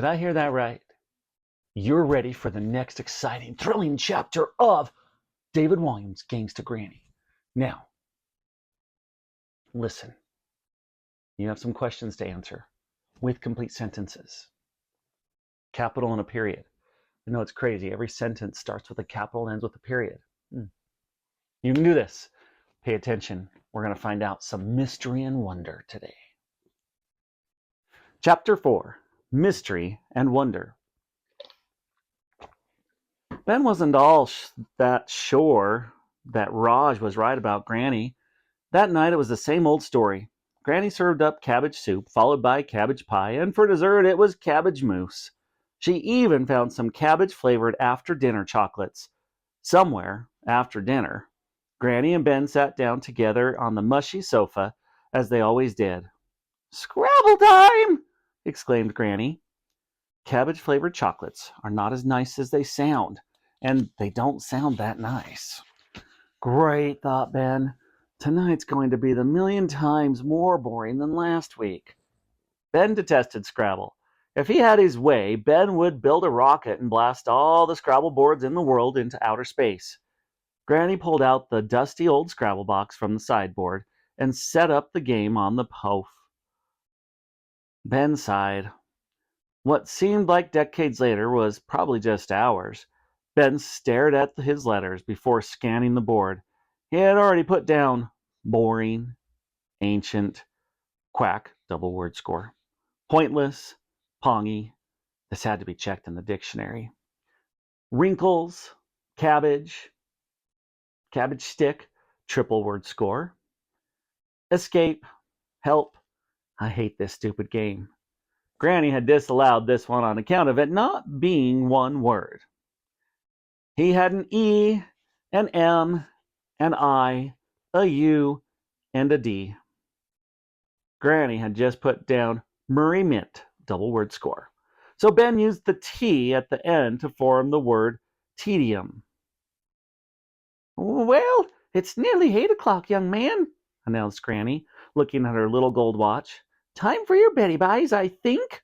Did I hear that right? You're ready for the next exciting, thrilling chapter of David Walliams' Gangster Granny. Now, listen. You have some questions to answer with complete sentences. Capital and a period. I know it's crazy. Every sentence starts with a capital and ends with a period. You can do this. Pay attention. We're going to find out some mystery and wonder today. Chapter 4, Mystery and Wonder. Ben wasn't all that sure that Raj was right about Granny. That night it was the same old story. Granny served up cabbage soup, followed by cabbage pie, and for dessert it was cabbage mousse. She even found some cabbage-flavored after-dinner chocolates. Somewhere, after dinner, Granny and Ben sat down together on the mushy sofa, as they always did. "Scrabble time!" exclaimed Granny. Cabbage-flavored chocolates are not as nice as they sound, and they don't sound that nice. Great, thought Ben. Tonight's going to be the million times more boring than last week. Ben detested Scrabble. If he had his way, Ben would build a rocket and blast all the Scrabble boards in the world into outer space. Granny pulled out the dusty old Scrabble box from the sideboard and set up the game on the pouf. Ben sighed. What seemed like decades later was probably just hours. Ben stared at his letters before scanning the board. He had already put down boring, ancient, quack, double word score, pointless, pongy. This had to be checked in the dictionary. Wrinkles, cabbage, cabbage stick, triple word score. Escape, help. I hate this stupid game. Granny had disallowed this one on account of it not being one word. He had an E, an M, an I, a U, and a D. Granny had just put down Murray Mint, double word score. So Ben used the T at the end to form the word tedium. "Well, it's nearly 8 o'clock, young man," announced Granny, looking at her little gold watch. "Time for your Betty Buys, I think."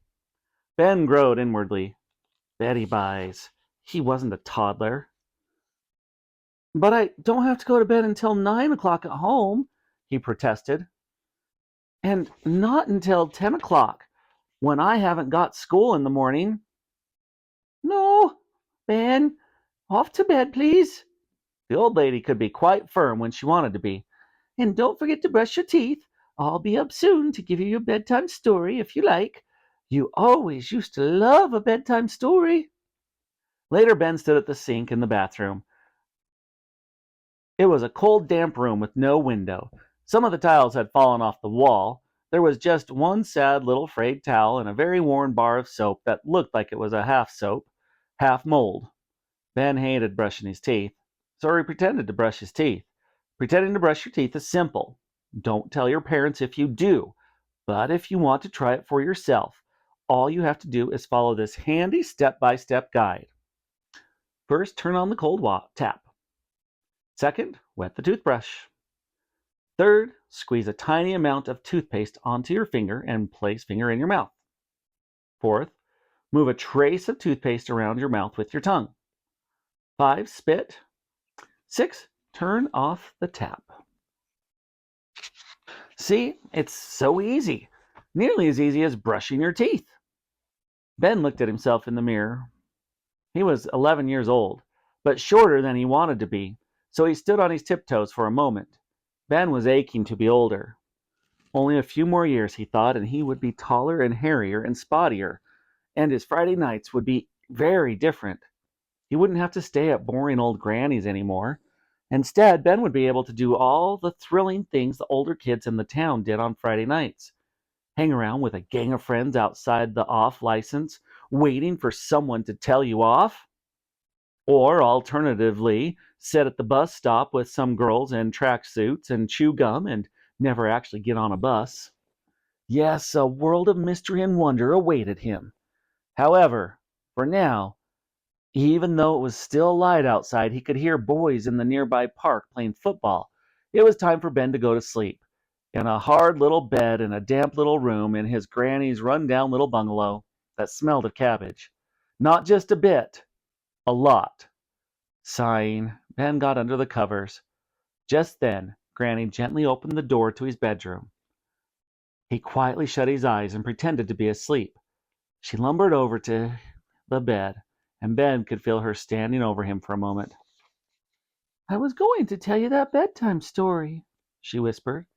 Ben groaned inwardly. Betty Buys. He wasn't a toddler. "But I don't have to go to bed until 9 o'clock at home," he protested. "And not until 10 o'clock, when I haven't got school in the morning." "No, Ben, off to bed, please." The old lady could be quite firm when she wanted to be. "And don't forget to brush your teeth. I'll be up soon to give you your bedtime story, if you like. You always used to love a bedtime story." Later, Ben stood at the sink in the bathroom. It was a cold, damp room with no window. Some of the tiles had fallen off the wall. There was just one sad little frayed towel and a very worn bar of soap that looked like it was a half soap, half mold. Ben hated brushing his teeth, so he pretended to brush his teeth. Pretending to brush your teeth is simple. Don't tell your parents if you do, but if you want to try it for yourself, all you have to do is follow this handy step-by-step guide. First, turn on the cold tap. Second, wet the toothbrush. Third, squeeze a tiny amount of toothpaste onto your finger and place finger in your mouth. Fourth, move a trace of toothpaste around your mouth with your tongue. 5, spit. 6, turn off the tap. See, it's so easy. Nearly as easy as brushing your teeth. Ben looked at himself in the mirror. He was 11 years old, but shorter than he wanted to be, so he stood on his tiptoes for a moment. Ben was aching to be older. Only a few more years, he thought, and he would be taller and hairier and spottier, and his Friday nights would be very different. He wouldn't have to stay at boring old grannies anymore. Instead, Ben would be able to do all the thrilling things the older kids in the town did on Friday nights. Hang around with a gang of friends outside the off license, waiting for someone to tell you off. Or, alternatively, sit at the bus stop with some girls in tracksuits and chew gum and never actually get on a bus. Yes, a world of mystery and wonder awaited him. However, for now, even though it was still light outside, he could hear boys in the nearby park playing football. It was time for Ben to go to sleep, in a hard little bed in a damp little room in his granny's run-down little bungalow. that smelled of cabbage. Not just a bit, a lot. Sighing, Ben got under the covers. Just then, Granny gently opened the door to his bedroom. He quietly shut his eyes and pretended to be asleep. She lumbered over to the bed, and Ben could feel her standing over him for a moment. "I was going to tell you that bedtime story," she whispered.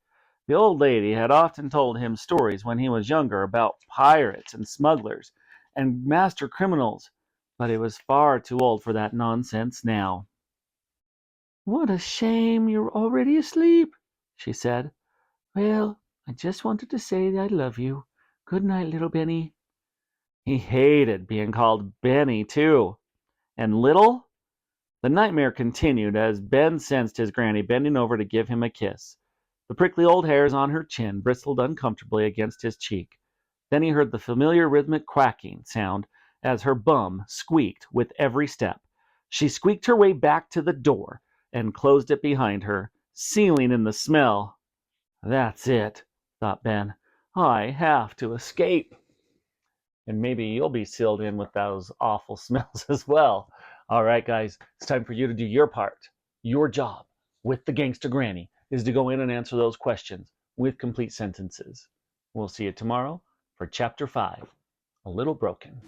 The old lady had often told him stories when he was younger about pirates and smugglers and master criminals, but he was far too old for that nonsense now. "What a shame you're already asleep," she said. "Well, I just wanted to say I love you. Good night, little Benny." He hated being called Benny, too. And little? The nightmare continued as Ben sensed his granny bending over to give him a kiss. The prickly old hairs on her chin bristled uncomfortably against his cheek. Then he heard the familiar rhythmic quacking sound as her bum squeaked with every step. She squeaked her way back to the door and closed it behind her, sealing in the smell. "That's it," thought Ben. "I have to escape." And maybe you'll be sealed in with those awful smells as well. All right, guys, it's time for you to do your part. Your job with the Gangster Granny is to go in and answer those questions with complete sentences. We'll see you tomorrow for Chapter 5, A Little Broken.